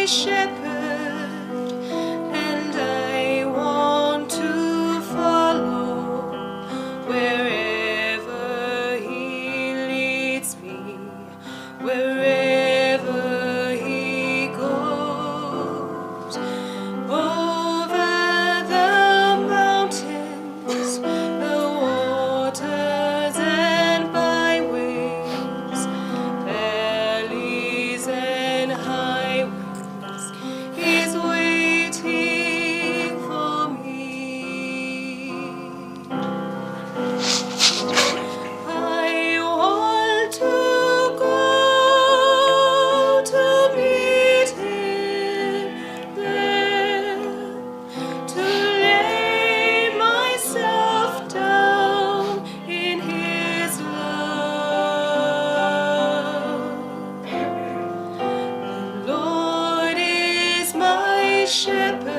shepherd, and I want to follow wherever he leads me, wherever he goes. Over the mountains, the waters and byways, valleys and highways, he's waiting for me. I want to go to meet him there, to lay myself down in his love. The Lord is my shepherd,